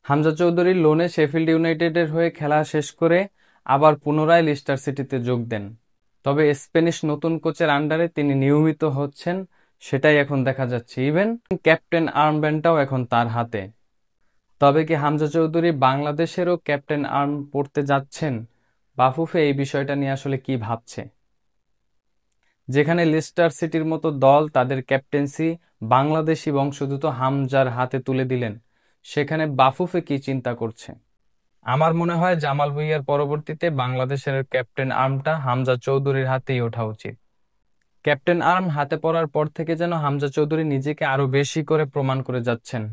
হামজা চৌধুরী লোনে শেফিল্ড ইউনাইটেডের হয়ে খেলা শেষ করে আবার পুনরায় লিস্টার সিটিতে যোগ দেন। তবে স্প্যানিশ নতুন কোচের আন্ডারে তিনি নিয়মিত হচ্ছেন, সেটাই এখন দেখা যাচ্ছে। ইভেন ক্যাপ্টেন আর্মব্যান্ডটাও এখন তার হাতে। তবে কি হামজা চৌধুরী বাংলাদেশেরও ক্যাপ্টেন আর্ম পড়তে যাচ্ছেন? বাফুফে এই বিষয়টা নিয়ে আসলে কি ভাবছে? যেখানে লিস্টার সিটির মতো দল তাদের ক্যাপ্টেন্সি বাংলাদেশি বংশোদ্ভূত হামজার হাতে তুলে দিলেন, সেখানে বাফুফে কি চিন্তা করছে? আমার মনে হয় জামাল ভুঁইয়ার পরবর্তীতে বাংলাদেশের ক্যাপ্টেন আর্মটা হামজা চৌধুরীর হাতেই ওঠা উচিত। ক্যাপ্টেন আর্ম হাতে পড়ার পর থেকে যেন হামজা চৌধুরী নিজেকে আরো বেশি করে প্রমাণ করে যাচ্ছেন।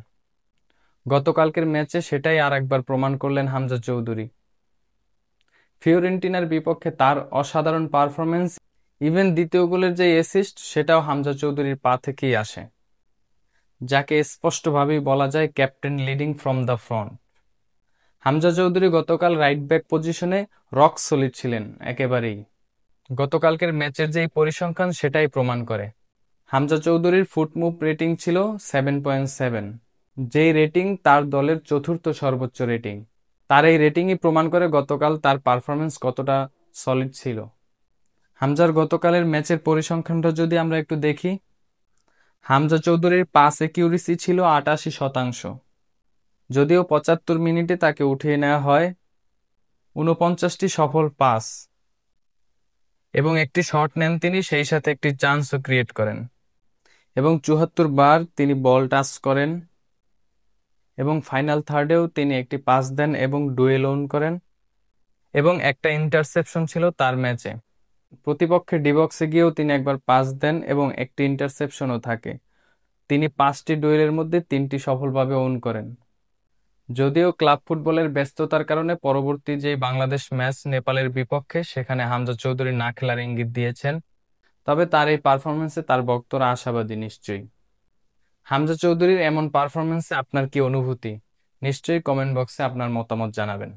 গতকালকের ম্যাচে সেটাই আর একবার প্রমাণ করলেন হামজা চৌধুরী। ফিওরেন্টিনার বিপক্ষে তার অসাধারণ পারফরমেন্স, ইভেন দ্বিতীয় গোলের যে অ্যাসিস্ট সেটাও হামজা চৌধুরীর পা থেকেই আসে, যাকে স্পষ্টভাবেই বলা যায় captain leading from the front. Hamza Chowdhury গতকাল রাইট ব্যাক পজিশনে রক সলিড ছিলেন একেবারেই। গতকালকের ম্যাচের যেই পরিসংখ্যান সেটাই প্রমাণ করে। হামজা চৌধুরীর ফুট মুভ রেটিং ছিল 7.7, যেই রেটিং তার দলের চতুর্থ সর্বোচ্চ রেটিং। তার এই রেটিংই প্রমাণ করে গতকাল তার পারফরমেন্স কতটা সলিড ছিল। হামজার গতকালের ম্যাচের পরিসংখ্যানটা যদি আমরা একটু দেখি, হামজা চৌধুরীর পাস একিউরেসি ছিল 88%। যদিও 75 মিনিটে তাকে উঠিয়ে নেওয়া হয়, 49টি সফল পাস এবং একটি শট নেন তিনি, সেই সাথে একটি চান্সও ক্রিয়েট করেন, এবং 74 বার তিনি বল টাচ করেন, এবং ফাইনাল থার্ডেও তিনি একটি পাস দেন এবং ডুয়েল ওন করেন, এবং একটা ইন্টারসেপশন ছিল তার ম্যাচে। প্রতিপক্ষের ডিবক্সে গিয়েও তিনি একবার পাস দেন এবং একটি ইন্টারসেপশনও থাকে। তিনি 5টি ডুয়েলের মধ্যে 3টি সফলভাবে ওন করেন। যদিও ক্লাব ফুটবলের ব্যস্ততার কারণে পরবর্তী যে বাংলাদেশ ম্যাচ নেপালের বিপক্ষে, সেখানে হামজা চৌধুরী না খেলার ইঙ্গিত দিয়েছেন, তবে তার এই পারফরমেন্সে তার ভক্তরা আশাবাদী নিশ্চয়ই। হামজা চৌধুরীর এমন পারফরমেন্সে আপনার কি অনুভূতি? নিশ্চয়ই কমেন্ট বক্সে আপনার মতামত জানাবেন।